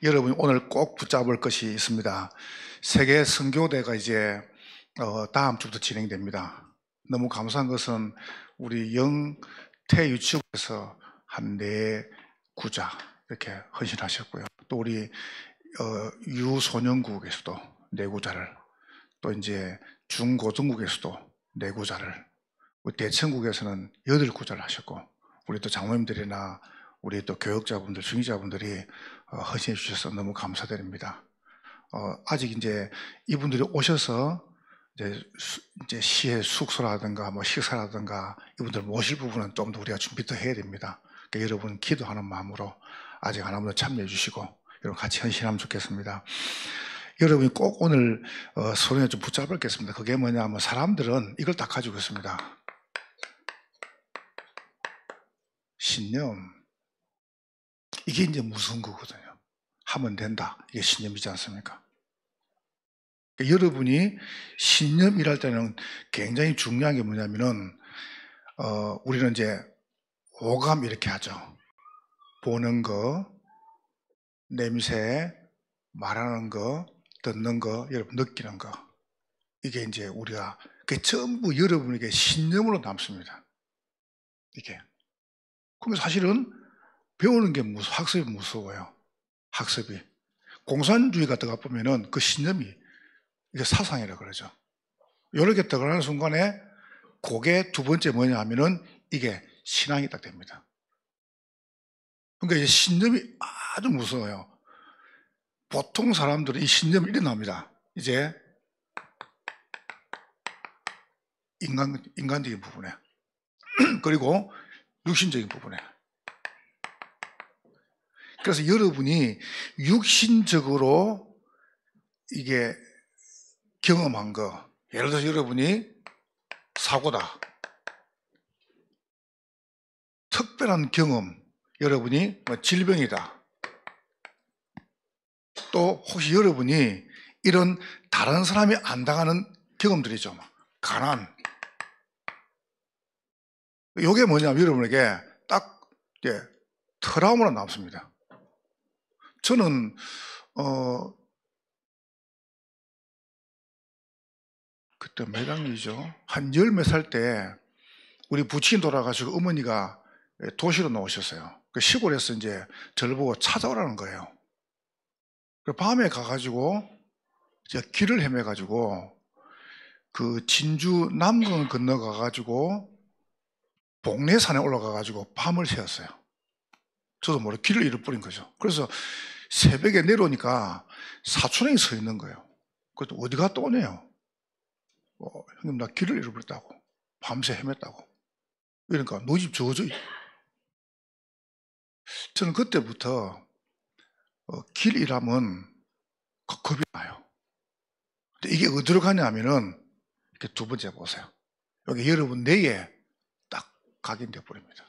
여러분이 오늘 꼭 붙잡을 것이 있습니다. 세계 선교대가 이제 다음 주부터 진행됩니다. 너무 감사한 것은 우리 영태 유치부에서 한 4구자 이렇게 헌신하셨고요. 또 우리 유소년국에서도 4구자를, 또 이제 중고등국에서도 4구자를, 우리 대천국에서는 8구자를 하셨고, 우리 또 장로님들이나 우리 또 교역자분들, 중위자분들이 헌신해 주셔서 너무 감사드립니다. 아직 이제 이분들이 오셔서 이제 시의 숙소라든가 뭐 식사라든가 이분들 모실 부분은 좀 더 우리가 준비 더 해야 됩니다. 그러니까 여러분 기도하는 마음으로 아직 하나만 더 참여해 주시고 여러분 같이 헌신하면 좋겠습니다. 여러분이 꼭 오늘 손에 좀 붙잡을겠습니다. 그게 뭐냐면 사람들은 이걸 다 가지고 있습니다. 신념. 이게 이제 무서운 거거든요. 하면 된다. 이게 신념이지 않습니까? 그러니까 여러분이 신념이랄 때는 굉장히 중요한 게 뭐냐면은, 우리는 이제 오감 이렇게 하죠. 보는 거, 냄새, 말하는 거, 듣는 거, 여러분 느끼는 거. 이게 이제 우리가, 그게 전부 여러분에게 신념으로 남습니다. 이게. 그럼 사실은 배우는 게 학습이 무서워요. 학습이. 공산주의가 들어가 보면은 그 신념이 이게 사상이라 그러죠. 이렇게 들어가는 순간에 그게 두 번째 뭐냐 하면은 이게 신앙이 딱 됩니다. 그러니까 이제 신념이 아주 무서워요. 보통 사람들은 이 신념이 일어납니다. 이제 인간적인 부분에 그리고 육신적인 부분에. 그래서 여러분이 육신적으로 이게 경험한 거, 예를 들어서 여러분이 사고다. 특별한 경험, 여러분이 뭐 질병이다. 또 혹시 여러분이 이런 다른 사람이 안 당하는 경험들이죠. 가난. 이게 뭐냐면 여러분에게 딱 트라우마로 남습니다. 저는 그때 몇 학년이죠? 한 10몇 살 때 우리 부친이 돌아가시고 어머니가 도시로 나오셨어요. 시골에서 이제 저를 보고 찾아오라는 거예요. 밤에 가가지고 제가 길을 헤매가지고 그 진주 남강 건너가가지고 복례산에 올라가가지고 밤을 새웠어요. 저도 모르게 길을 잃어버린 거죠. 그래서 새벽에 내려오니까 사촌형이 서 있는 거예요. 그래도 어디 갔다 오네요. 형님 나 길을 잃어버렸다고. 밤새 헤맸다고. 그러니까 너 집 저저. 저는 그때부터 길 잃으면 겁이 나요. 근데 이게 어디로 가냐 하면은 이렇게 두 번째 보세요. 여기 여러분 뇌에 딱 각인되어 버립니다.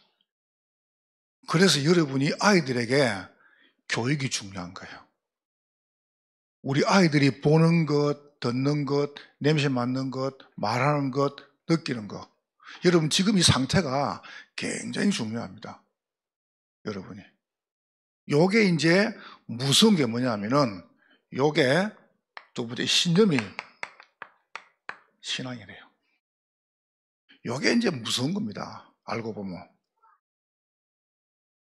그래서 여러분이 아이들에게 교육이 중요한 거예요. 우리 아이들이 보는 것, 듣는 것, 냄새 맡는 것, 말하는 것, 느끼는 것. 여러분 지금 이 상태가 굉장히 중요합니다. 여러분이. 요게 이제 무서운 게 뭐냐면은 요게 두 번째 신념이 신앙이래요. 요게 이제 무서운 겁니다. 알고 보면.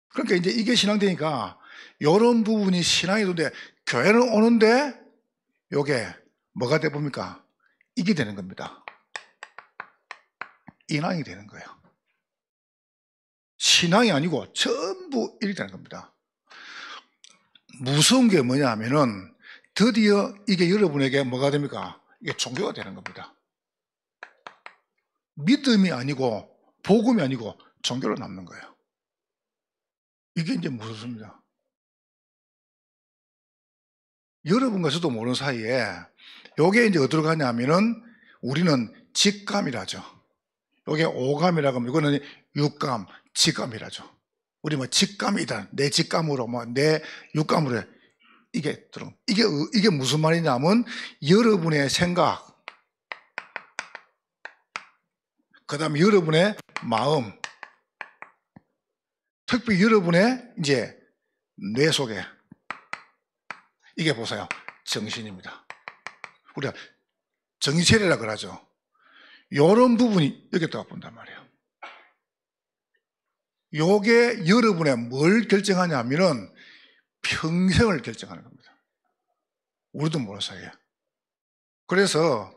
그러니까 이제 이게 신앙되니까 이런 부분이 신앙이 되는데 교회는 오는데 요게 뭐가 돼 봅니까? 이게 되는 겁니다. 인왕이 되는 거예요. 신앙이 아니고 전부 이렇게 되는 겁니다. 무서운 게 뭐냐 하면은 드디어 이게 여러분에게 뭐가 됩니까? 이게 종교가 되는 겁니다. 믿음이 아니고 복음이 아니고 종교로 남는 거예요. 이게 이제 무섭습니다. 여러분과 저도 모르는 사이에 요게 이제 어디로 가냐면은 우리는 직감이라죠. 요게 오감이라고 하면 이거는 육감, 직감이라죠. 우리 뭐 직감이다. 내 직감으로 뭐 내 육감으로 해. 이게 무슨 말이냐면 여러분의 생각, 그 다음에 여러분의 마음, 특히 여러분의 이제 뇌 속에 이게 보세요. 정신입니다. 우리가 정신체리라 그러죠. 이런 부분이 여기다가 본단 말이에요. 요게 여러분의 뭘 결정하냐면은 평생을 결정하는 겁니다. 우리도 모르는 사이에. 그래서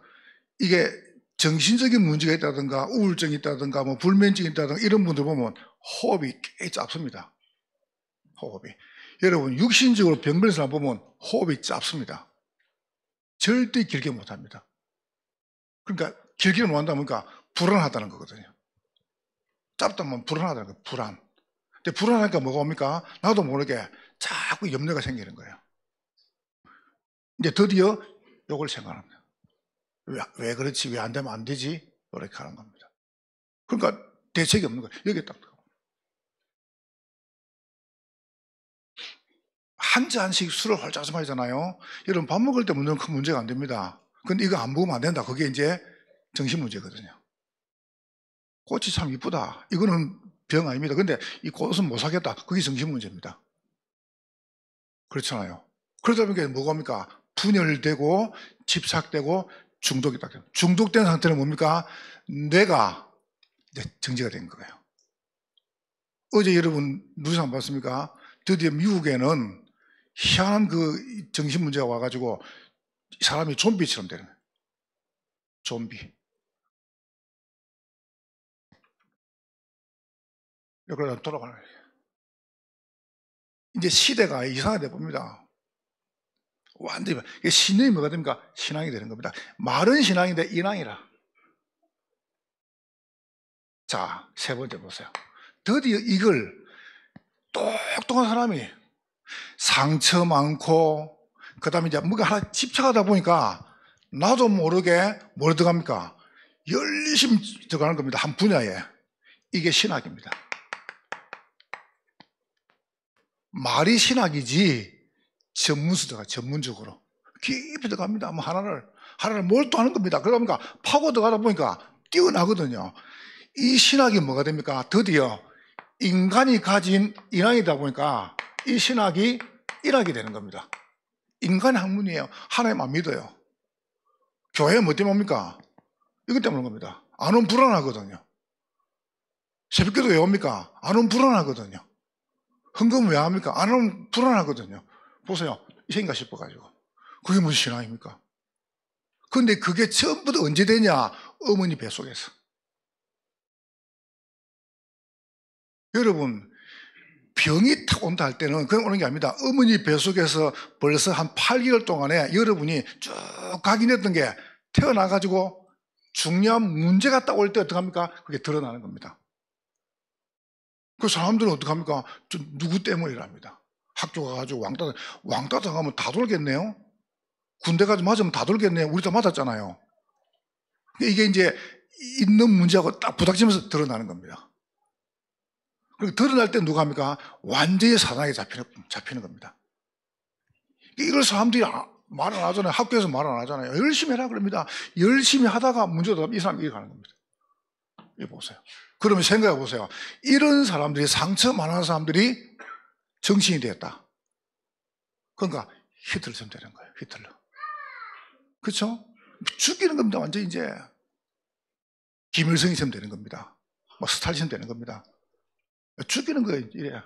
이게 정신적인 문제가 있다든가 우울증이 있다든가 뭐 불면증이 있다든가 이런 분들 보면 호흡이 꽤 짧습니다. 호흡이. 여러분 육신적으로 병변 사람 보면 호흡이 짧습니다. 절대 길게 못합니다. 그러니까 길게 못한다 보니까 불안하다는 거거든요. 짧다면 불안하다는 거예요. 불안. 근데 불안하니까 뭐가 옵니까? 나도 모르게 자꾸 염려가 생기는 거예요. 이제 드디어 요걸 생각합니다. 왜 그렇지? 왜 안 되면 안 되지? 이렇게 하는 겁니다. 그러니까 대책이 없는 거예요. 여기에 딱. 한 잔씩 술을 활짝 마시잖아요. 여러분 밥 먹을 때 먹는 큰 문제가 안 됩니다. 근데 이거 안 먹으면 안 된다. 그게 이제 정신 문제거든요. 꽃이 참 이쁘다. 이거는 병 아닙니다. 근데 이 꽃은 못 사겠다. 그게 정신 문제입니다. 그렇잖아요. 그러다 보니까 뭐가 옵니까? 분열되고 집착되고 중독이 딱 돼요. 중독된 상태는 뭡니까? 뇌가 이제 정지가 된 거예요. 어제 여러분 뉴스 안 봤습니까? 드디어 미국에는 희한한 그 정신 문제가 와가지고 사람이 좀비처럼 되는 거예요. 좀비. 그러다 돌아가는 거예요. 이제 시대가 이상하게 봅니다. 완전히 신앙이 뭐가 됩니까? 신앙이 되는 겁니다. 말은 신앙인데 인왕이라. 자, 세 번째 보세요. 드디어 이걸 똑똑한 사람이 상처 많고 그 다음에 이제 뭔가 하나 집착하다 보니까 나도 모르게 뭘 들어갑니까? 열심히 들어가는 겁니다. 한 분야에. 이게 신학입니다. 말이 신학이지 전문수다가 전문적으로 깊이 들어갑니다. 뭐 하나를 몰두하는 겁니다. 그러니까 파고 들어가다 보니까 뛰어나거든요. 이 신학이 뭐가 됩니까? 드디어 인간이 가진 인왕이다 보니까 이 신학이 일학이 되는 겁니다. 인간의 학문이에요. 하나님 안 믿어요. 교회 뭐 때문에 옵니까? 이것 때문에 온 겁니다. 안 오면 불안하거든요. 새벽기도 왜 옵니까? 안 오면 불안하거든요. 헌금 왜 합니까? 안 오면 불안하거든요. 보세요. 이 생각 싶어가지고. 그게 무슨 신앙입니까? 근데 그게 처음부터 언제 되냐? 어머니 뱃속에서. 여러분, 병이 탁 온다 할 때는 그냥 오는 게 아닙니다. 어머니 뱃속에서 벌써 한 8개월 동안에 여러분이 쭉 각인했던 게 태어나가지고 중요한 문제가 딱 올 때 어떡합니까? 그게 드러나는 겁니다. 그 사람들은 어떡합니까? 누구 때문이랍니다. 학교 가가지고 왕따 당하면 다 돌겠네요? 군대 가서 맞으면 다 돌겠네요? 우리 다 맞았잖아요. 이게 이제 있는 문제하고 딱 부닥치면서 드러나는 겁니다. 그리고 드러날 때 누가 합니까? 완전히 사단에게 잡히는 겁니다. 이걸 사람들이 말 안 하잖아요. 학교에서 말 안 하잖아요. 열심히 해라 그럽니다. 열심히 하다가 문제가 이 사람이 이렇게 가는 겁니다. 이거 보세요. 그러면 생각해 보세요. 이런 사람들이 상처 많은 사람들이 정신이 되었다. 그러니까 히틀러처럼 되는 거예요. 히틀러. 그렇죠? 죽이는 겁니다. 완전 이제 김일성이처럼 되는 겁니다. 뭐 스탈린처럼 되는 겁니다. 죽이는 거예요. 이래.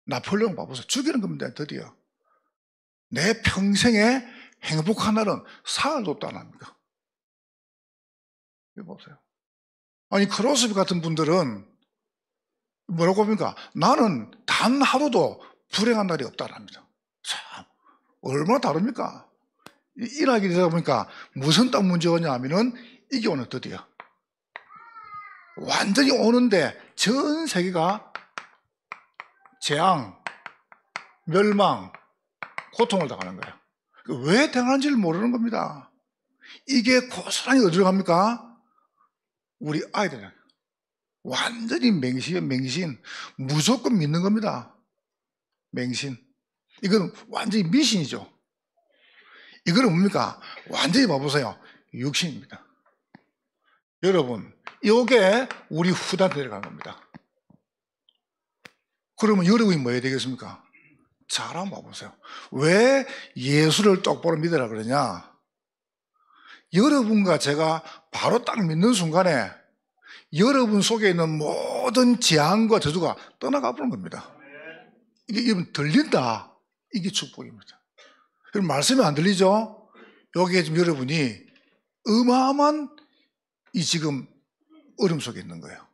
나폴레옹 봐보세요. 죽이는 겁니다. 드디어. 내 평생에 행복한 날은 사흘도 안 합니다. 이거 보세요. 아니 크로스비 같은 분들은 뭐라고 합니까? 나는 단 하루도 불행한 날이 없다랍니다. 참 얼마나 다릅니까? 일하게 되다 보니까 무슨 딱 문제가 오냐 하면은 이게 오늘 드디어 완전히 오는데 전 세계가 재앙, 멸망, 고통을 당하는 거예요. 왜 당하는지를 모르는 겁니다. 이게 고스란히 어디로 갑니까? 우리 아이들은 완전히 맹신. 무조건 믿는 겁니다. 맹신. 이건 완전히 미신이죠. 이거는 뭡니까? 완전히 봐보세요. 육신입니다. 여러분, 이게 우리 후단 내려간 겁니다. 그러면 여러분이 뭐 해야 되겠습니까? 잘 한번 봐보세요. 왜 예수를 똑바로 믿으라 그러냐? 여러분과 제가 바로 딱 믿는 순간에 여러분 속에 있는 모든 재앙과 저주가 떠나가 버는 겁니다. 이게 여러분 들린다. 이게 축복입니다. 여러분 말씀이 안 들리죠? 여기에 지금 여러분이 어마어마한 이 지금 어려움 속에 있는 거예요.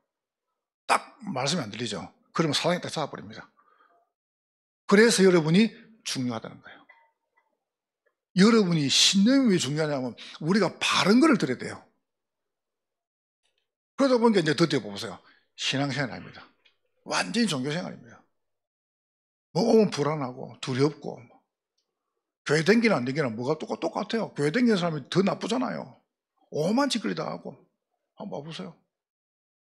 딱 말씀이 안 들리죠? 그러면 사랑이 딱 잡아버립니다. 그래서 여러분이 중요하다는 거예요. 여러분이 신념이 왜 중요하냐면 우리가 바른 거를 들어야 돼요. 그러다 보니까 이제 더 보세요. 신앙생활이 아닙니다. 완전히 종교생활입니다. 뭐 오면 불안하고 두렵고 교회 댕기나 안 댕기나 뭐가 똑같아요. 교회 댕기는 사람이 더 나쁘잖아요. 오만 짓거리 다 하고 한번 봐보세요.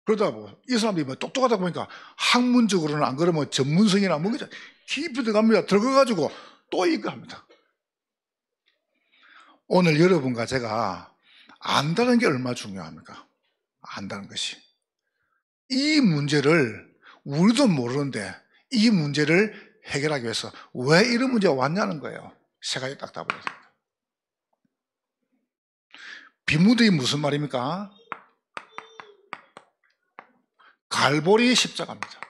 그러다 이 사람들이 뭐 똑똑하다 보니까 학문적으로는 안 그러면 전문성이나 뭐 깊이 들어갑니다. 들어가가지고 또 이거 합니다. 오늘 여러분과 제가 안다는 게 얼마나 중요합니까? 안다는 것이. 이 문제를 우리도 모르는데 이 문제를 해결하기 위해서 왜 이런 문제가 왔냐는 거예요. 세 가지 딱 답을 했습니다. 비무드이 무슨 말입니까? 갈보리 십자가입니다.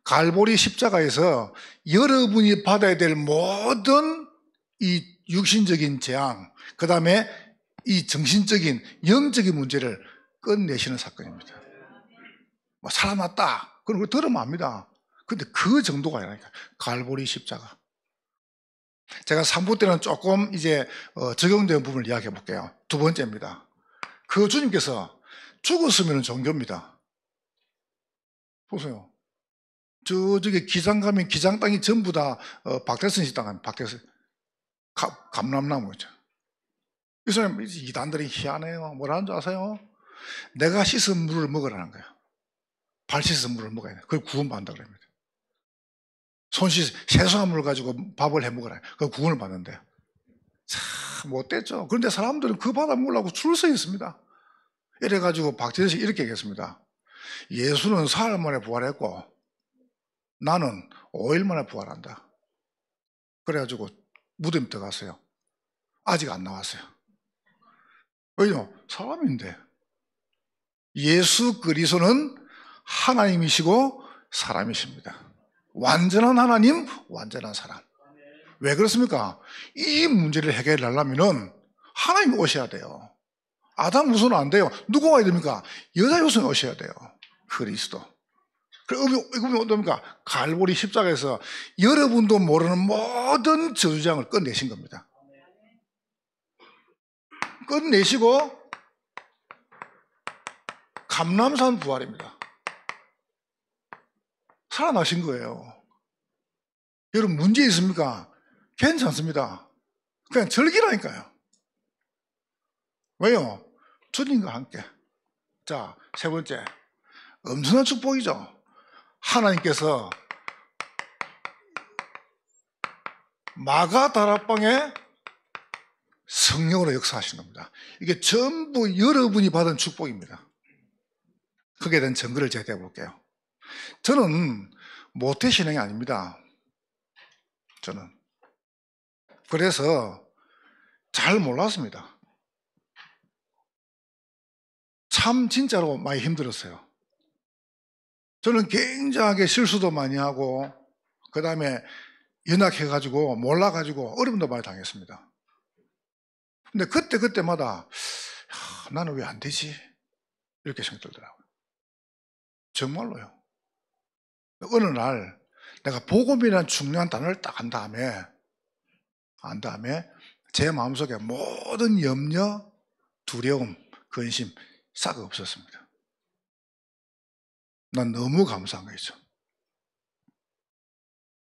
갈보리 십자가에서 여러분이 받아야 될 모든 이 육신적인 재앙, 그 다음에 이 정신적인, 영적인 문제를 끝내시는 사건입니다. 뭐 살아났다. 그럼 우리 들으면 압니다. 근데 그 정도가 아니라니까. 갈보리 십자가. 제가 3부 때는 조금 이제 적용된 부분을 이야기해 볼게요. 두 번째입니다. 그 주님께서 죽었으면 종교입니다. 보세요. 저기 기장 가면 기장 땅이 전부 다 박대선 씨 땅, 박대선. 감람나무죠. 이 사람 이단들이 희한해요. 뭐라는 줄 아세요? 내가 씻은 물을 먹으라는 거예요. 발 씻은 물을 먹어야 돼. 그걸 구원받는다 그럽니다. 세수한 물을 가지고 밥을 해 먹으라. 그걸 구원을 받는데. 참 못됐죠. 그런데 사람들은 그 받아 먹으려고 줄 서 있습니다. 이래가지고 박재선 씨 이렇게 얘기했습니다. 예수는 사흘 만에 부활했고 나는 5일 만에 부활한다. 그래가지고 무덤 들어갔어요. 아직 안 나왔어요. 왜요? 사람인데. 예수 그리스도는 하나님이시고 사람이십니다. 완전한 하나님, 완전한 사람. 왜 그렇습니까? 이 문제를 해결하려면 하나님이 오셔야 돼요. 아담 우선은 안 돼요. 누가 와야 됩니까? 여자 우선 오셔야 돼요. 그리스도. 이거 뭡니까? 갈보리 십자가에서 여러분도 모르는 모든 저주장을 끝내신 겁니다. 끝내시고 감람산 부활입니다. 살아나신 거예요. 여러분 문제 있습니까? 괜찮습니다. 그냥 즐기라니까요. 왜요? 주님과 함께. 자, 세 번째. 엄청난 축복이죠. 하나님께서 마가다락방에 성령으로 역사하신 겁니다. 이게 전부 여러분이 받은 축복입니다. 거기에 대한 증거를 제가 대볼게요. 저는 모태신앙이 아닙니다. 저는. 그래서 잘 몰랐습니다. 참 진짜로 많이 힘들었어요. 저는 굉장하게 실수도 많이 하고 그 다음에 연약해가지고 몰라가지고 어려움도 많이 당했습니다. 근데 그때마다 나는 왜 안 되지? 이렇게 생각 들더라고요. 정말로요. 어느 날 내가 복음이라는 중요한 단어를 딱 한 다음에 제 마음속에 모든 염려, 두려움, 근심 싹 없었습니다. 난 너무 감사한 거죠.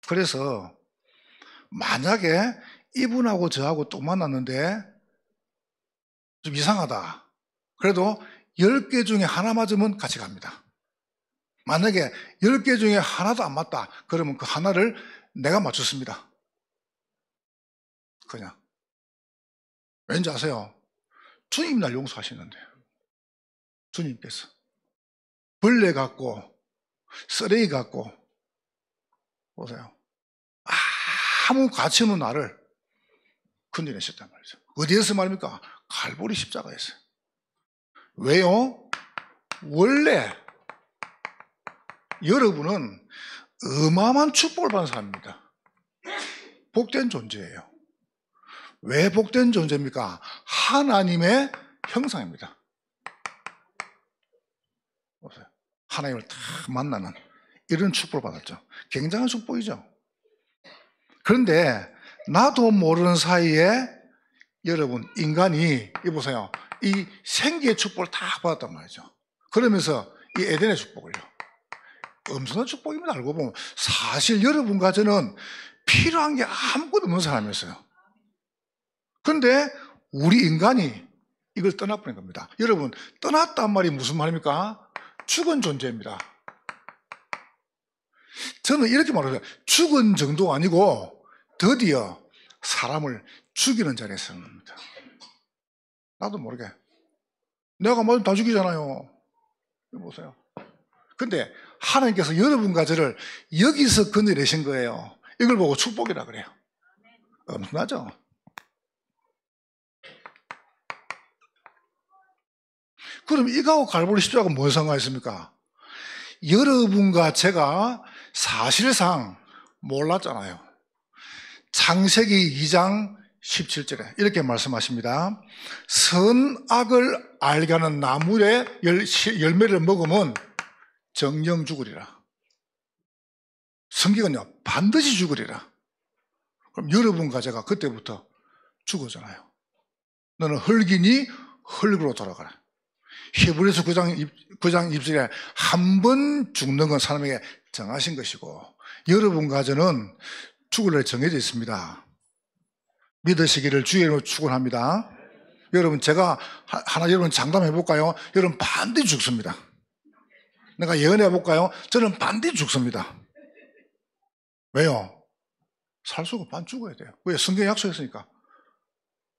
그래서 만약에 이분하고 저하고 또 만났는데 좀 이상하다. 그래도 10개 중에 하나 맞으면 같이 갑니다. 만약에 10개 중에 하나도 안 맞다. 그러면 그 하나를 내가 맞췄습니다. 그냥. 왠지 아세요? 주님 날 용서하시는데. 주님께서. 벌레 같고 쓰레기 같고 보세요. 아무 가치 없는 나를 건져내셨단 말이죠. 어디에서 말입니까? 갈보리 십자가에서. 왜요? 원래 여러분은 어마어마한 축복을 받은 사람입니다. 복된 존재예요. 왜 복된 존재입니까? 하나님의 형상입니다. 보세요. 하나님을 딱 만나는 이런 축복을 받았죠. 굉장한 축복이죠. 그런데 나도 모르는 사이에 여러분 인간이 보세요. 이 생기의 축복을 다 받았단 말이죠. 그러면서 이 에덴의 축복을요. 엄청난 축복입니다. 알고 보면 사실 여러분과 저는 필요한 게 아무것도 없는 사람이었어요. 그런데 우리 인간이 이걸 떠나버린 겁니다. 여러분 떠났단 말이 무슨 말입니까? 죽은 존재입니다. 저는 이렇게 말해요. 죽은 정도가 아니고 드디어 사람을 죽이는 자리에 서는 겁니다. 나도 모르게. 내가 뭐든 다 죽이잖아요. 보세요. 근데 하나님께서 여러분과 저를 여기서 건져내신 거예요. 이걸 보고 축복이라 그래요. 엄청나죠? 그럼 이거하고 갈보리 십자가가 뭔 상관이 있습니까? 여러분과 제가 사실상 몰랐잖아요. 창세기 2장 17절에 이렇게 말씀하십니다. 선악을 알게 하는 나무의 열매를 먹으면 정령 죽으리라. 성경은요, 반드시 죽으리라. 그럼 여러분과 제가 그때부터 죽었잖아요. 너는 흙이니 흙으로 돌아가라. 히브리서 9장 20절에 한 번 죽는 건 사람에게 정하신 것이고 여러분과 저는 죽을 날 정해져 있습니다. 믿으시기를 주의 이름으로 축원합니다. 여러분 제가 하나 여러분 장담해 볼까요? 여러분 반드시 죽습니다. 내가 예언해 볼까요? 저는 반드시 죽습니다. 왜요? 살 수가 반 죽어야 돼요. 왜? 성경에 약속했으니까.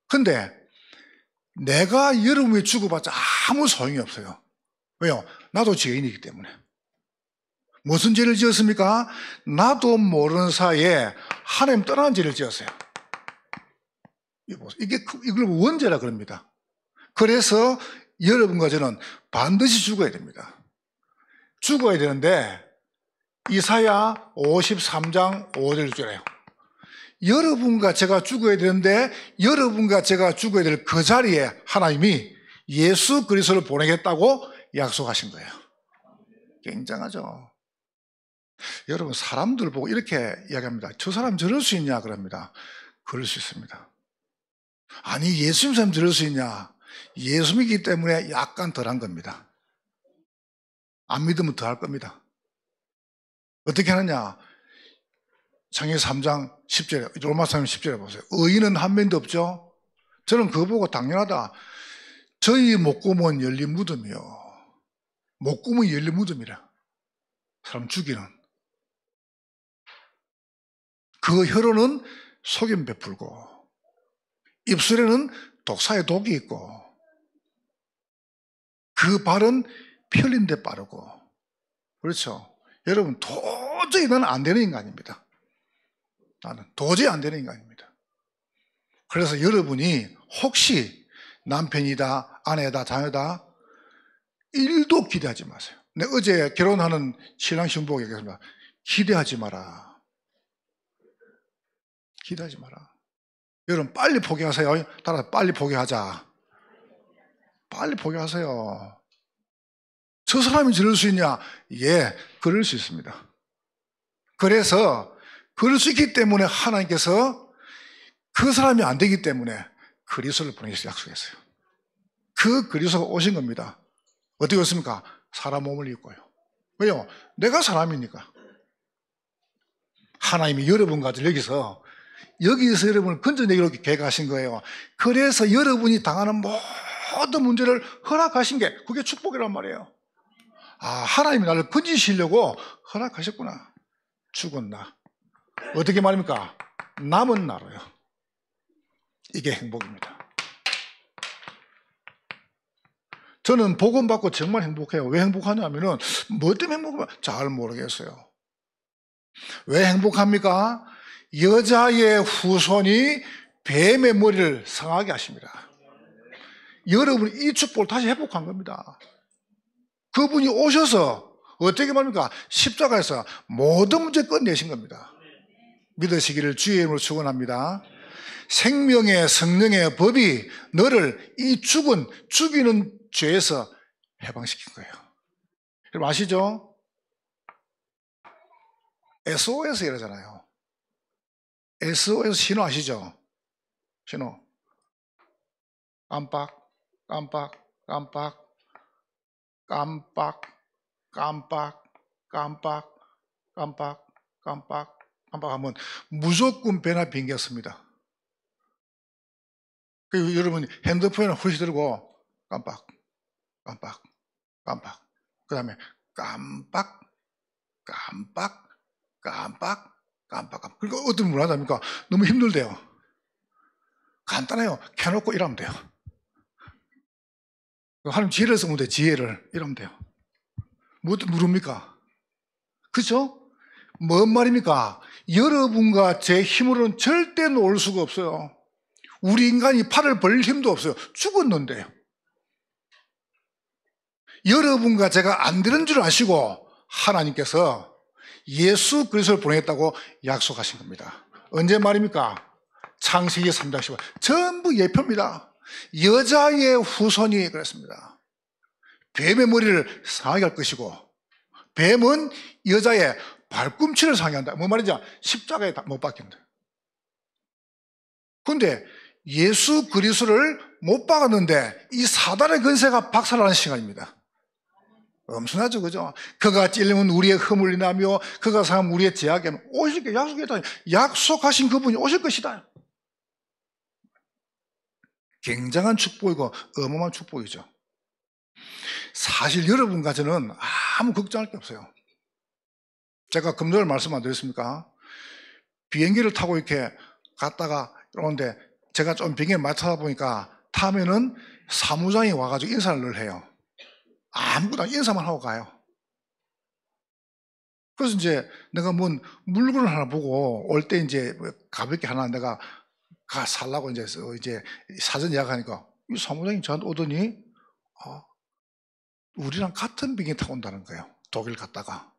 근데 내가 여러분이 죽어봤자 아무 소용이 없어요. 왜요? 나도 죄인이기 때문에. 무슨 죄를 지었습니까? 나도 모르는 사이에 하나님 떠나는 죄를 지었어요. 이걸 원죄라 그럽니다. 그래서 여러분과 저는 반드시 죽어야 됩니다. 죽어야 되는데 이사야 53장 5절 주래요. 여러분과 제가 죽어야 되는데 여러분과 제가 죽어야 될 그 자리에 하나님이 예수 그리스도를 보내겠다고 약속하신 거예요. 굉장하죠. 여러분 사람들 보고 이렇게 이야기합니다. 저 사람 저럴 수 있냐 그럽니다. 그럴 수 있습니다. 아니 예수 믿는 사람 저럴 수 있냐. 예수 믿기 때문에 약간 덜한 겁니다. 안 믿으면 더 할 겁니다. 어떻게 하느냐. 창세기 3장 10절에 로마서 10절에 보세요. 의인은 한 명도 없죠. 저는 그거 보고 당연하다. 저희 목구멍은 열린 무덤이요. 목구멍이 열린 무덤이라. 사람 죽이는. 그 혀로는 속임 베풀고 입술에는 독사의 독이 있고 그 발은 편린 데 빠르고. 그렇죠. 여러분 도저히 나는 안 되는 인간입니다. 나는 도저히 안 되는 인간입니다. 그래서 여러분이 혹시 남편이다, 아내다, 자녀다 1도 기대하지 마세요. 내가 어제 결혼하는 신랑 신부에게 얘기했습니다. 기대하지 마라. 기대하지 마라. 여러분 빨리 포기하세요. 따라서 빨리 포기하자. 빨리 포기하세요. 저 사람이 저럴 수 있냐? 예, 그럴 수 있습니다. 그래서 그럴 수 있기 때문에 하나님께서 그 사람이 안 되기 때문에 그리스도를 보내셔서 약속했어요. 그 그리스도가 오신 겁니다. 어떻게 오습니까? 사람 몸을 입고요. 왜요? 내가 사람이니까. 하나님이 여러분과 여기서 여러분을 건져내기로 계획하신 거예요. 그래서 여러분이 당하는 모든 문제를 허락하신 게 그게 축복이란 말이에요. 아, 하나님이 나를 건지시려고 허락하셨구나. 죽은 나. 어떻게 말입니까? 남은 나로요. 이게 행복입니다. 저는 복음 받고 정말 행복해요. 왜 행복하냐면은 뭐 때문에 행복하냐? 잘 모르겠어요. 왜 행복합니까? 여자의 후손이 뱀의 머리를 상하게 하십니다. 여러분 이 축복을 다시 회복한 겁니다. 그분이 오셔서 어떻게 말합니까? 십자가에서 모든 문제 끝내신 겁니다. 믿으시기를 주의 이름으로 축원합니다. 생명의 성령의 법이 너를 이 죽이는 죄에서 해방시킨 거예요. 여러분 아시죠? SOS 이러잖아요. SOS 신호 아시죠? 신호. 깜빡, 깜빡, 깜빡, 깜빡, 깜빡, 깜빡, 깜빡, 깜빡, 깜빡 하면 무조건 배나 비행기였습니다. 그리고 여러분 핸드폰을 후시 들고 깜빡, 깜빡, 깜빡, 그 다음에 깜빡, 깜빡, 깜빡, 깜빡. 그러니까 어떤 분 하답니까? 너무 힘들대요. 간단해요. 켜놓고 일하면 돼요. 하나님 지혜를 쓰면 돼. 지혜를 이러면 돼요. 뭐 물읍니까? 그렇죠? 뭔 말입니까? 여러분과 제 힘으로는 절대 놓을 수가 없어요. 우리 인간이 팔을 벌릴 힘도 없어요. 죽었는데요. 여러분과 제가 안 되는 줄 아시고 하나님께서 예수 그리스도를 보내겠다고 약속하신 겁니다. 언제 말입니까? 창세기 3장 15절. 전부 예표입니다. 여자의 후손이 그랬습니다. 뱀의 머리를 상하게 할 것이고 뱀은 여자의 발꿈치를 상하게 한다. 뭐 말이죠? 십자가에 못 박힌다. 그런데 예수 그리스도를 못 박았는데 이 사단의 근세가 박살나는 시간입니다. 엄청나죠, 그죠? 그가 찔리면 우리의 흠을 인하며 그가 상하면 우리의 죄악에 오실 게 약속했다. 약속하신 그분이 오실 것이다. 굉장한 축복이고 어마어마한 축복이죠. 사실 여러분과 저는 아무 걱정할 게 없어요. 제가 금요일 말씀 안 드렸습니까? 비행기를 타고 이렇게 갔다가 오는데 제가 좀 비행기를 많이 타다 보니까 타면은 사무장이 와가지고 인사를 늘 해요. 아무거나 인사만 하고 가요. 그래서 이제 내가 뭔 물건을 하나 보고 올 때 이제 가볍게 하나 내가 살라고 이제 사전 예약하니까 이 사무장이 저한테 오더니 우리랑 같은 비행기 타고 온다는 거예요. 독일 갔다가.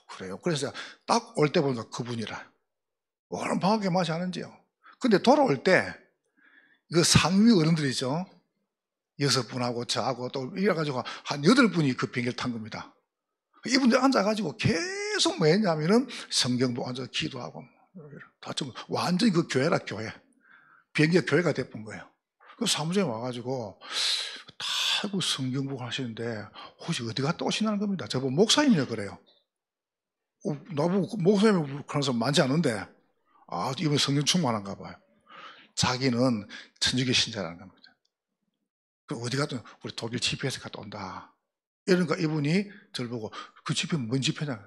그래요. 그래서 딱 올 때 보니까 그분이라. 얼마나 방학에 맛이 하는지요. 근데 돌아올 때 그 상위 어른들이죠. 6분하고 저하고 또 이래가지고 한 8분이 그 비행기를 탄 겁니다. 이분들 앉아가지고 계속 뭐 했냐면은 성경 보고 앉아서 기도하고 다 좀 완전히 그 교회라 교회. 비행기가 교회가 돼본 거예요. 그 사무장이 와가지고 다 성경 보고 하시는데 혹시 어디 갔다 오시냐는 겁니다. 저보고 목사님이라 그래요. 나보고 목사님 그런 사람 많지 않은데 이번에 성경 충만한가 봐요. 자기는 천주교 신자라는 겁니다. 어디 갔든 우리 독일 집회에서 갔다 온다. 이러니까 이분이 저를 보고 그 집회는 뭔 집회냐.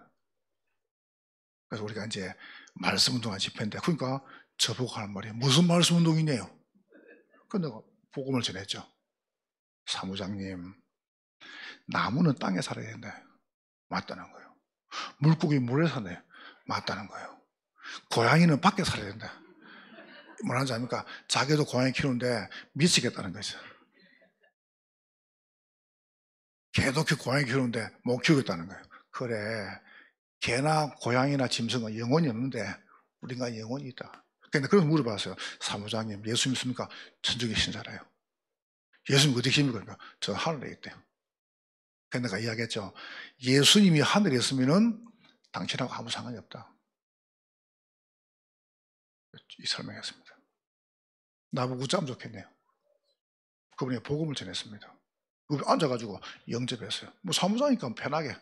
그래서 우리가 이제 말씀 운동한 집회인데 그러니까 저보고 하는 말이에요. 무슨 말씀 운동이냐요. 그래서 내가 복음을 전했죠. 사무장님, 나무는 땅에 살아야 된다. 맞다는 거예요. 물고기 물에 사네. 맞다는 거예요. 고양이는 밖에 살아야 된다. 뭐라는지 압니까? 자기도 고양이 키우는데 미치겠다는 거죠. 개도 고양이 키우는데 못 키우겠다는 거예요. 그래, 개나 고양이나 짐승은 영혼이 없는데 우리가 영혼이 있다. 그래서 물어봤어요. 사무장님, 예수 믿습니까? 천주교 신자래요. 예수님 어디 계십니까? 그러니까 저 하늘에 있대요. 그래서 내가 이야기했죠. 예수님이 하늘에 있으면은 당신하고 아무 상관이 없다. 이 설명했습니다. 나보고 웃자면 좋겠네요. 그분이 복음을 전했습니다. 그분이 앉아가지고 영접했어요. 뭐 사무장이니까 편하게.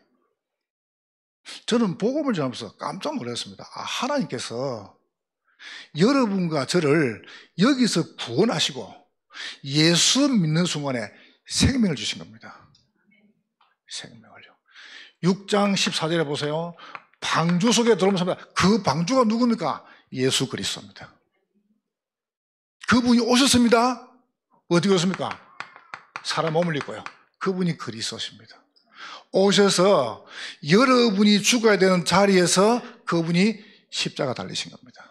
저는 복음을 전하면서 깜짝 놀랐습니다. 하나님께서 여러분과 저를 여기서 구원하시고 예수 믿는 순간에 생명을 주신 겁니다. 생명을요. 6장 14절에 보세요. 방주 속에 들어오면서 그 방주가 누굽니까? 예수 그리스도입니다. 그분이 오셨습니다. 어디 오셨습니까? 사람 몸을 입고요. 그분이 그리스도십니다. 오셔서 여러분이 죽어야 되는 자리에서 그분이 십자가 달리신 겁니다.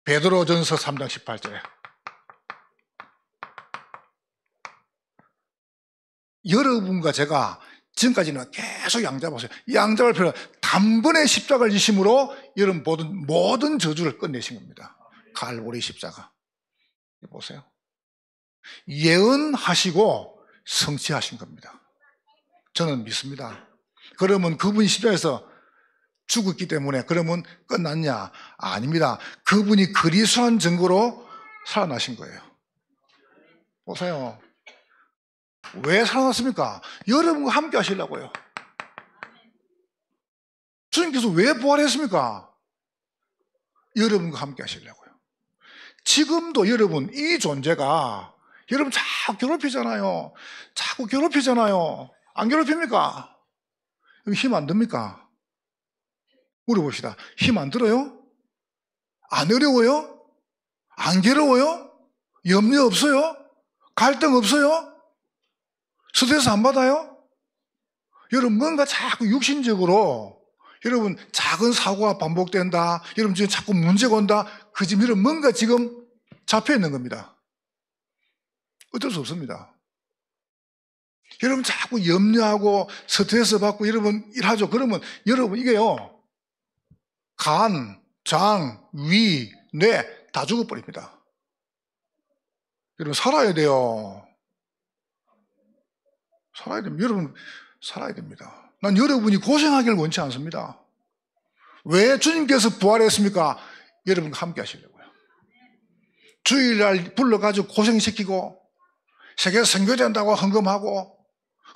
베드로전서 3장 18절에 여러분과 제가 지금까지는 계속 양잡았어요. 양잡을 필요 단번에 십자가를 지심으로 여러분 모든 저주를 끝내신 겁니다. 갈보리 십자가. 보세요. 예언하시고 성취하신 겁니다. 저는 믿습니다. 그러면 그분이 십자가에서 죽었기 때문에 그러면 끝났냐? 아닙니다. 그분이 그리스도한 증거로 살아나신 거예요. 보세요. 왜 살아났습니까? 여러분과 함께 하시려고요. 주님께서 왜 부활했습니까? 여러분과 함께 하시려고요. 지금도 여러분 이 존재가 여러분 자꾸 괴롭히잖아요. 자꾸 괴롭히잖아요. 안 괴롭힙니까? 힘 안 듭니까? 물어봅시다. 힘 안 들어요? 안 어려워요? 안 괴로워요? 염려 없어요? 갈등 없어요? 스트레스 안 받아요? 여러분 뭔가 자꾸 육신적으로 여러분 작은 사고가 반복된다. 여러분 지금 자꾸 문제가 온다. 그 집 여러분 뭔가 지금 잡혀 있는 겁니다. 어쩔 수 없습니다. 여러분 자꾸 염려하고 스트레스 받고 여러분 일하죠. 그러면 여러분 이게요. 간, 장, 위, 뇌 다 죽어버립니다. 여러분 살아야 돼요. 살아야 됩니다. 여러분 살아야 됩니다. 난 여러분이 고생하기를 원치 않습니다. 왜 주님께서 부활했습니까? 여러분과 함께 하시려고요. 주일날 불러가지고 고생시키고 세계 선교된다고 헌금하고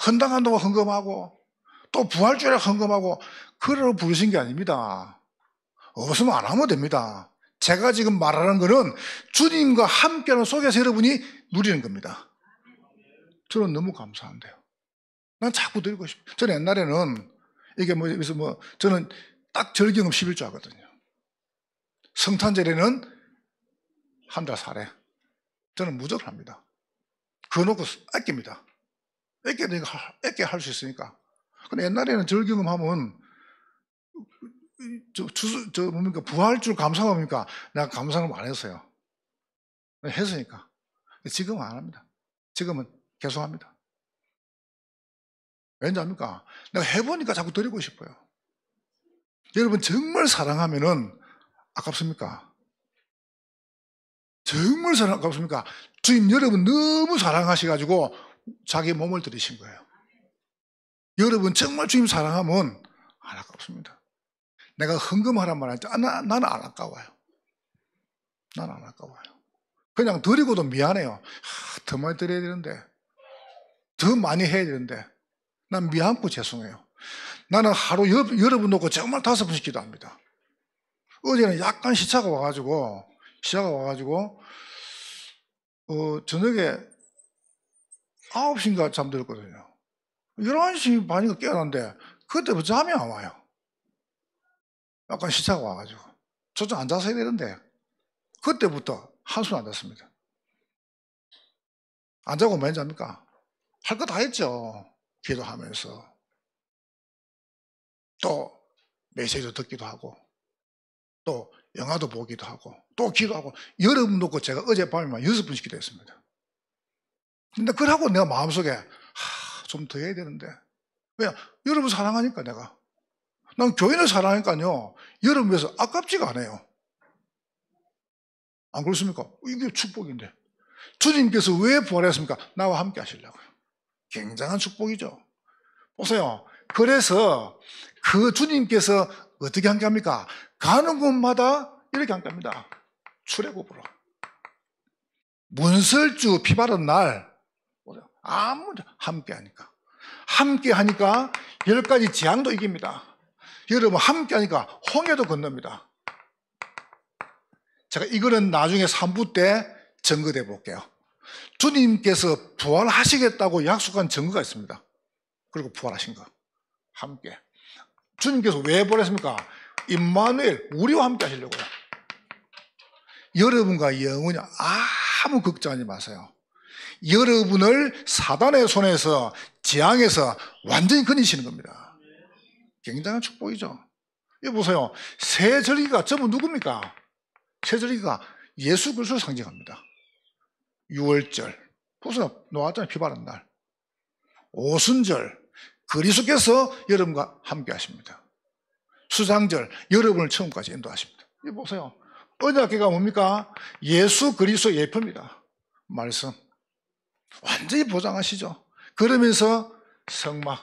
헌당한다고 헌금하고 또 부활주일에 헌금하고 그러러 부르신 게 아닙니다. 없으면 안 하면 됩니다. 제가 지금 말하는 거는 주님과 함께하는 속에서 여러분이 누리는 겁니다. 저는 너무 감사한데요. 난 자꾸 드리고 싶어요. 저는 옛날에는 이게 저는 딱 절기금 11조 하거든요. 성탄절에는 한 달 살에. 저는 무조건 합니다. 그거 놓고 아낍니다. 아껴 할 수 있으니까. 근데 옛날에는 절기금 하면 뭡니까? 부활줄 감사합니까? 내가 감사를 안 했어요. 했으니까. 지금은 안 합니다. 지금은 계속 합니다. 왠지 압니까? 내가 해보니까 자꾸 드리고 싶어요. 여러분 정말 사랑하면은 아깝습니까? 정말 아깝습니까? 주님 여러분 너무 사랑하셔가지고 자기 몸을 드리신 거예요. 여러분 정말 주님 사랑하면 안 아깝습니다. 내가 헌금하란 말 할 때 나는 안 아까워요. 나는 안 아까워요. 그냥 드리고도 미안해요. 더 많이 드려야 되는데 더 많이 해야 되는데 난 미안고 죄송해요. 나는 하루 여러분 놓고 정말 5번씩 기도합니다. 어제는 약간 시차가 와가지고 저녁에 9시인가 잠들었거든요. 11시 반인가 깨어났는데 그때부터 잠이 안 와요. 약간 시차가 와가지고 저쪽 앉아서 해야 되는데 그때부터 한숨 안 잤습니다. 안 자고 몇 잡니까? 할 거 다 했죠. 기도하면서 또 메시지도 듣기도 하고 또 영화도 보기도 하고 또 기도하고 여러분 놓고 제가 어젯밤에만 6번씩 기도했습니다. 근데 그러고 내가 마음속에 좀 더 해야 되는데 왜? 여러분 사랑하니까 내가 난 교인을 사랑하니까요 여러분 위해서 아깝지가 않아요. 안 그렇습니까? 이게 축복인데 주님께서 왜 부활했습니까? 나와 함께 하시려고요. 굉장한 축복이죠. 보세요. 그래서 그 주님께서 어떻게 함께 합니까? 가는 곳마다 이렇게 함께 합니다. 출애굽으로. 문설주 피 바른 날 아무도 함께 하니까. 함께 하니까 10가지 재앙도 이깁니다. 여러분 함께 하니까 홍해도 건넙니다. 제가 이거는 나중에 3부 때 증거해 볼게요. 주님께서 부활하시겠다고 약속한 증거가 있습니다. 그리고 부활하신 거 함께. 주님께서 왜 부활했습니까? 임마누엘 우리와 함께 하시려고요. 여러분과 영원히 아무 걱정하지 마세요. 여러분을 사단의 손에서 재앙에서 완전히 건지시는 겁니다. 굉장한 축복이죠. 이거 보세요. 세 절기가 전부 누굽니까? 세 절기가 예수 그리스도를 상징합니다. 6월절, 보세요. 노아잖아요. 피 바른 날. 오순절, 그리스도께서 여러분과 함께 하십니다. 수장절, 여러분을 처음까지 인도하십니다. 이거 보세요. 언약궤가 뭡니까? 예수 그리스도 예표입니다. 말씀. 완전히 보장하시죠. 그러면서 성막,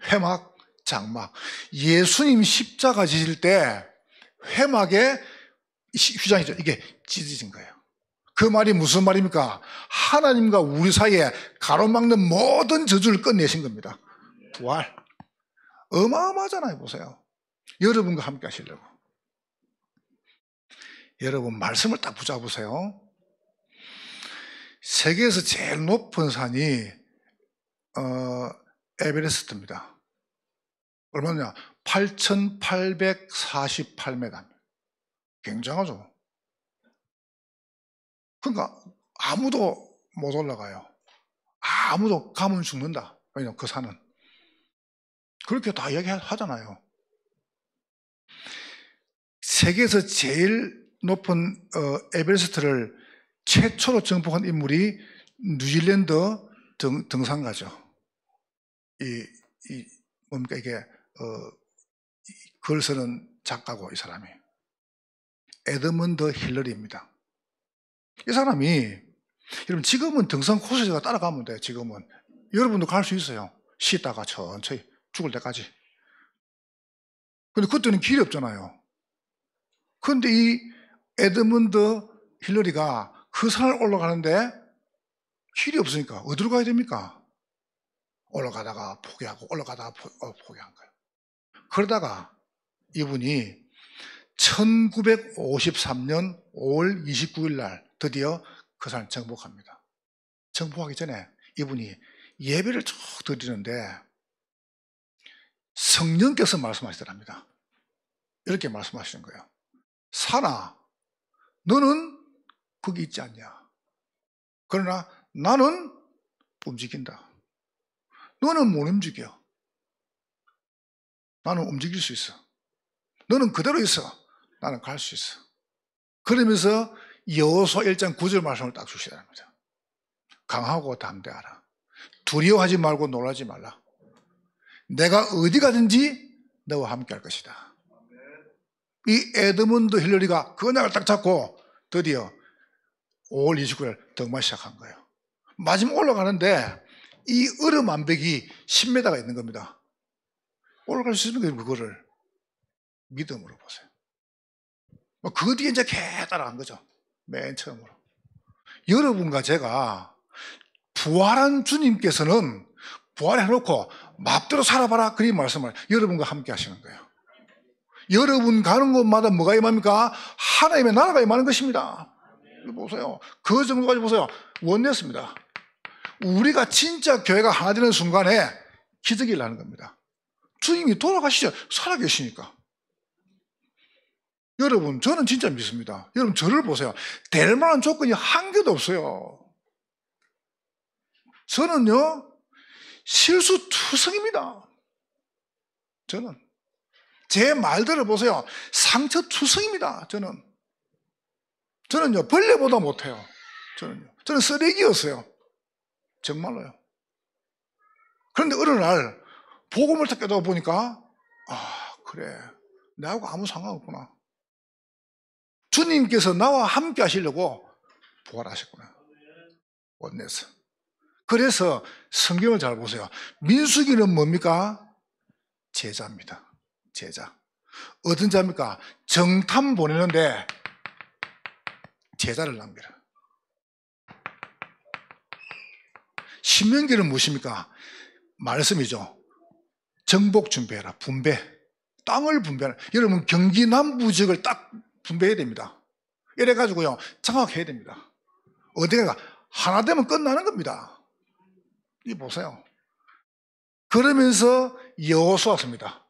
회막, 장막. 예수님 십자가 지실 때 회막에 휘장이죠. 이게 찢어진 거예요. 그 말이 무슨 말입니까? 하나님과 우리 사이에 가로막는 모든 저주를 끝내신 겁니다. 부활. 어마어마하잖아요. 보세요. 여러분과 함께 하시려고. 여러분 말씀을 딱 붙잡으세요. 세계에서 제일 높은 산이 에베레스트입니다. 얼마냐? 8,848m. 굉장하죠. 그러니까 아무도 못 올라가요. 아무도 가면 죽는다. 왜냐면 그 산은. 그렇게 다 이야기하잖아요. 세계에서 제일 높은 에베레스트를 최초로 정복한 인물이 뉴질랜드 등산가죠. 뭡니까 이게 글 쓰는 작가고 이 사람이 에드먼드 힐러리입니다. 이 사람이 여러분 지금은 등산 코스가 따라가면 돼요. 지금은 여러분도 갈 수 있어요. 쉬다가 천천히 죽을 때까지. 근데 그때는 길이 없잖아요. 근데 이 에드먼드 힐러리가 그 산을 올라가는데 길이 없으니까 어디로 가야 됩니까? 올라가다가 포기하고 올라가다가 포기한 거예요. 그러다가 이분이 1953년 5월 29일 날 드디어 그 산을 정복합니다. 정복하기 전에 이분이 예배를 쭉 드리는데 성령께서 말씀하시더랍니다. 이렇게 말씀하시는 거예요. 산아, 너는 거기 있지 않냐? 그러나 나는 움직인다. 너는 못 움직여. 나는 움직일 수 있어. 너는 그대로 있어. 나는 갈 수 있어. 그러면서 여호수아 1장 9절 말씀을 딱 주시랍니다. 강하고 담대하라. 두려워하지 말고 놀라지 말라. 내가 어디 가든지 너와 함께 할 것이다. 이 에드먼드 힐러리가 그 언약을 딱 잡고 드디어 5월 29일 등반 시작한 거예요. 마지막 올라가는데 이 얼음 암벽이 10m가 있는 겁니다. 올라갈 수 있으면 그거를 믿음으로 보세요. 그 뒤에 이제 개 따라간 거죠. 맨 처음으로. 여러분과 제가 부활한 주님께서는 부활해놓고 맘대로 살아봐라. 그런 말씀을 여러분과 함께 하시는 거예요. 여러분 가는 곳마다 뭐가 임합니까? 하나님의 나라가 임하는 것입니다. 보세요. 그 정도까지 보세요. 원냈습니다. 우리가 진짜 교회가 하나 되는 순간에 기적이 일어나는 겁니다. 주님이 돌아가시죠. 살아계시니까. 여러분, 저는 진짜 믿습니다. 여러분, 저를 보세요. 될 만한 조건이 한 개도 없어요. 저는요, 실수투성입니다. 저는. 제 말들을 보세요. 상처투성입니다. 저는요, 벌레보다 못해요. 저는 쓰레기였어요. 정말로요. 그런데 어느 날, 복음을 딱 깨닫다 보니까, 아, 그래. 나하고 아무 상관없구나. 주님께서 나와 함께 하시려고 부활하셨구나. 원내서. 그래서 성경을 잘 보세요. 민수기는 뭡니까? 제자입니다. 제자. 어떤 자입니까? 정탐 보내는데 제자를 남겨라. 신명기는 무엇입니까? 말씀이죠. 정복 준비해라. 분배. 땅을 분배하라. 여러분 경기 남부 지역을 딱 분배해야 됩니다. 이래가지고요 장악해야 됩니다. 어디가 하나 되면 끝나는 겁니다. 이 보세요. 그러면서 여호수아서입니다.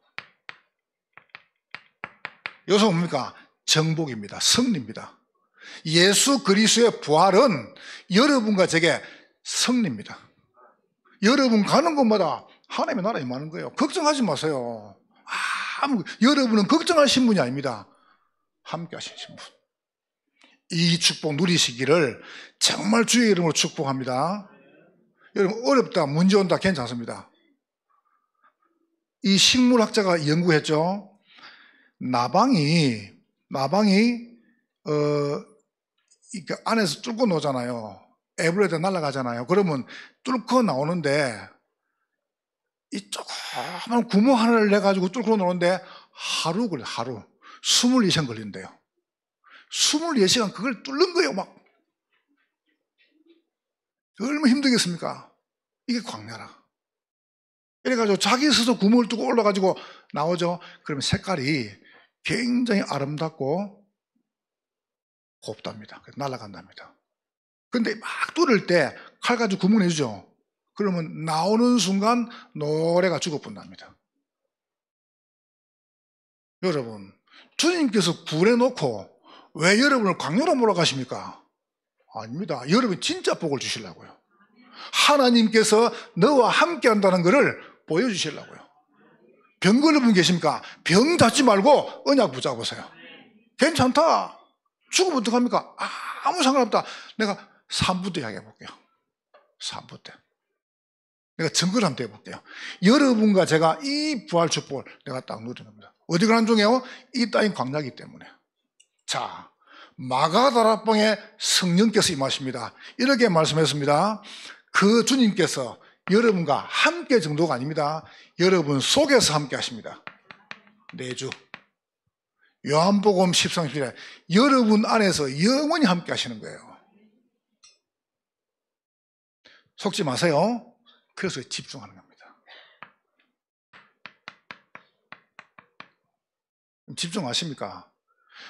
여호수아 뭡니까? 정복입니다. 승리입니다. 예수 그리스도의 부활은 여러분과 제게 승리입니다. 여러분 가는 곳마다 하나님의 나라에 임하는 거예요. 걱정하지 마세요. 여러분은 걱정할 신분이 아닙니다. 함께 하신 신분. 이 축복 누리시기를 정말 주의 이름으로 축복합니다. 여러분 어렵다, 문제 온다 괜찮습니다. 이 식물학자가 연구했죠. 나방이 이렇게 안에서 뚫고 나오잖아요. 에브레드 날아가잖아요. 그러면 뚫고 나오는데 이 조그만 구멍 하나를 내가지고 뚫고 나오는데 하루 걸려. 하루 24시간 걸린대요. 24시간 그걸 뚫는 거예요. 막 얼마나 힘들겠습니까? 이게 광야라. 이래가지고 자기 스스로 구멍을 뚫고 올라가지고 나오죠. 그러면 색깔이 굉장히 아름답고 곱답니다. 그래서 날아간답니다. 근데 막 뚫을 때 칼 가지고 구멍 내주죠. 그러면 나오는 순간 노래가 죽어본답니다. 여러분, 주님께서 구해놓고 왜 여러분을 광야로 몰아가십니까? 아닙니다. 여러분 진짜 복을 주시려고요. 하나님께서 너와 함께 한다는 것을 보여주시려고요. 병 걸린 분 계십니까? 병 잡지 말고 언약 붙잡으세요. 괜찮다. 죽으면 어떡합니까? 아무 상관없다. 내가 3부 때 이야기해 볼게요. 3부 때. 내가 증거를 한번 해볼게요. 여러분과 제가 이 부활 축복을 내가 딱 누리는 겁니다. 어디가 난중에요? 이 땅이 광야이기 때문에. 자, 마가다락방에 성령께서 임하십니다. 이렇게 말씀했습니다. 그 주님께서 여러분과 함께 정도가 아닙니다. 여러분 속에서 함께 하십니다. 내주. 요한복음 13절에 여러분 안에서 영원히 함께 하시는 거예요. 속지 마세요. 그래서 집중하는 겁니다. 집중하십니까?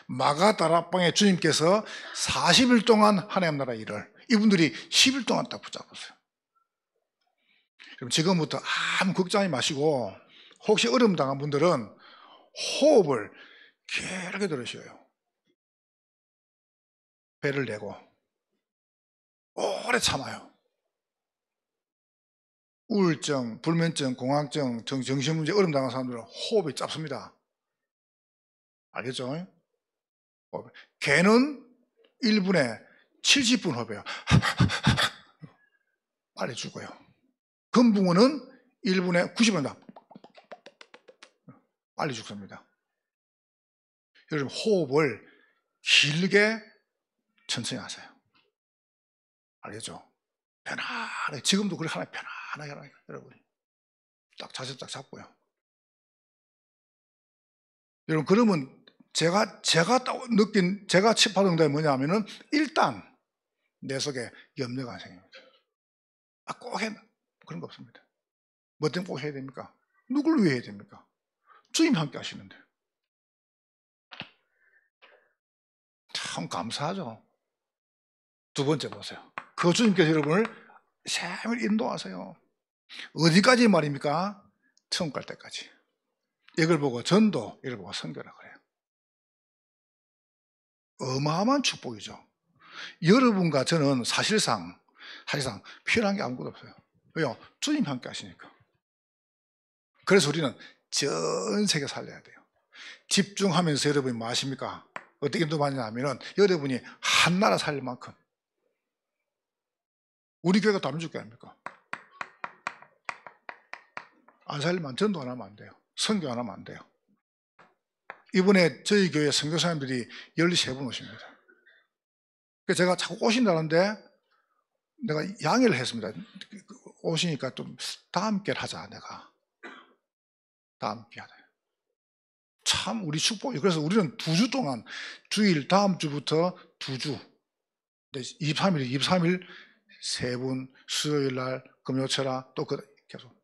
마가다락방에 주님께서 40일 동안 하나님 나라 일을, 이분들이 10일 동안 딱 붙잡았어요. 그럼 지금부터 아무 걱정하지 마시고, 혹시 어려움 당한 분들은 호흡을 길게 들으셔요. 배를 내고 오래 참아요. 우울증, 불면증, 공황증, 정신문제 어려움 당한 사람들은 호흡이 짧습니다. 알겠죠? 개는 1분에 70분 호흡해요. 빨리 죽어요. 금붕어는 1분에 90분 다 빨리 죽습니다. 여러분 호흡을 길게 천천히 하세요. 알겠죠? 편안하게, 지금도 그렇게 하나 편안하게 하라, 여러분이. 딱 자세 딱 잡고요. 여러분, 그러면 제가 딱 느낀, 제가 받은 게 뭐냐면은, 일단 내 속에 염려가 안 생깁니다. 꼭 해. 그런 거 없습니다. 뭐 때문에 꼭 해야 됩니까? 누굴 위해 해야 됩니까? 주님 함께 하시는데. 참 감사하죠. 두 번째 보세요. 그 주님께서 여러분을 샘을 인도하세요. 어디까지 말입니까? 천국 갈 때까지. 이걸 보고 전도, 이걸 보고 선교라 그래요. 어마어마한 축복이죠. 여러분과 저는 사실상 필요한 게 아무것도 없어요. 왜요? 주님 함께 하시니까. 그래서 우리는 전 세계 살려야 돼요. 집중하면서 여러분이 뭐 하십니까? 어떻게 인도받느냐면 여러분이 한 나라 살릴 만큼. 우리 교회가 다 민주교회 아닙니까? 안 살리면 전도 안 하면 안 돼요. 선교 안 하면 안 돼요. 이번에 저희 교회 선교사님들이 13분 오십니다. 그래서 제가 자꾸 오신다는데 내가 양해를 했습니다. 오시니까 좀 다음 기회를 하자, 내가. 다음 기회 하자. 참 우리 축복이. 그래서 우리는 2주 동안 주일 다음 주부터 2주 23일 3분, 수요일날 금요철아 또 계속.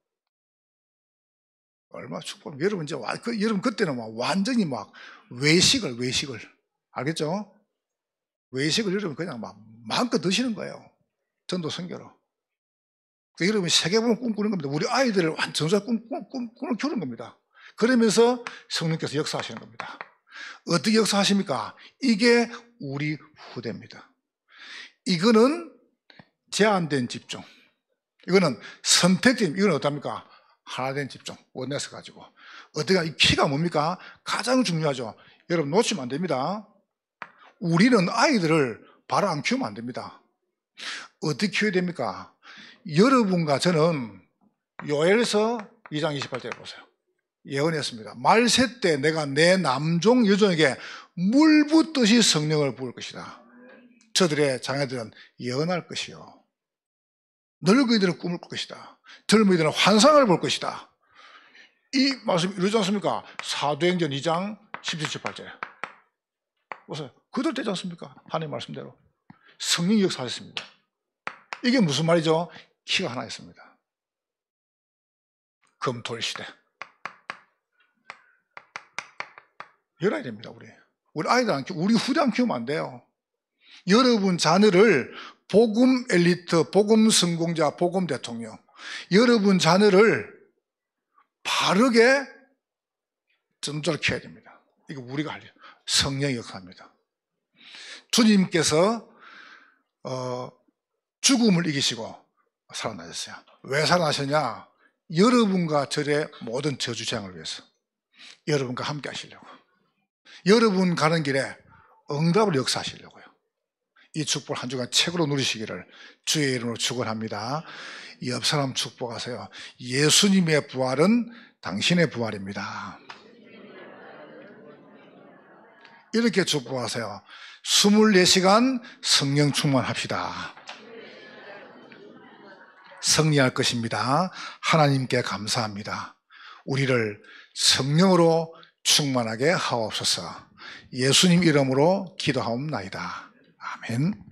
얼마나 축복. 여러분 이제 여러분 그때는 막 완전히 막 외식을 알겠죠? 외식을 여러분 그냥 막 마음껏 드시는 거예요. 전도 선교로. 그러니까 여러분 세계보면 꿈꾸는 겁니다. 우리 아이들을 전소의 꿈을 키우는 겁니다. 그러면서 성령께서 역사하시는 겁니다. 어떻게 역사하십니까? 이게 우리 후대입니다. 이거는 제한된 집중. 이거는 선택적, 이건 어떻습니까? 하나된 집중, 원내서 가지고. 어떻게, 이 키가 뭡니까? 가장 중요하죠. 여러분 놓치면 안 됩니다. 우리는 아이들을 바로 안 키우면 안 됩니다. 어떻게 키워야 됩니까? 여러분과 저는 요엘서 2장 28절에 보세요. 예언했습니다. 말세 때 내가 내 남종 여종에게 물 붓듯이 성령을 부을 것이다. 저들의 자녀들은 예언할 것이요, 늙은이들은 꿈을 꿀 것이다. 젊은이들은 환상을 볼 것이다. 이 말씀 이루지 않습니까? 사도행전 2장 17, 18절 보세요. 그대로 되지 않습니까? 하나님 말씀대로 성령이 역사하셨습니다. 이게 무슨 말이죠? 키가 하나 있습니다. 금토일 시대. 열어야 됩니다. 우리 아이들 안 키우고 우리 후대 안 키우면 안 돼요. 여러분 자녀를 복음 엘리트, 복음 성공자, 복음 대통령, 여러분 자녀를 바르게 점자를 키워야 됩니다. 이거 우리가 할 일, 성령의 역사입니다. 주님께서 죽음을 이기시고 살아나셨어요. 왜 살아나셨냐? 여러분과 저의 모든 저주 재앙을 위해서, 여러분과 함께 하시려고, 여러분 가는 길에 응답을 역사하시려고요. 이 축복을 한 주간 책으로 누리시기를 주의 이름으로 축원합니다. 옆 사람 축복하세요. 예수님의 부활은 당신의 부활입니다. 이렇게 축복하세요. 24시간 성령 충만합시다. 승리할 것입니다. 하나님께 감사합니다. 우리를 성령으로 충만하게 하옵소서. 예수님 이름으로 기도하옵나이다. 아멘.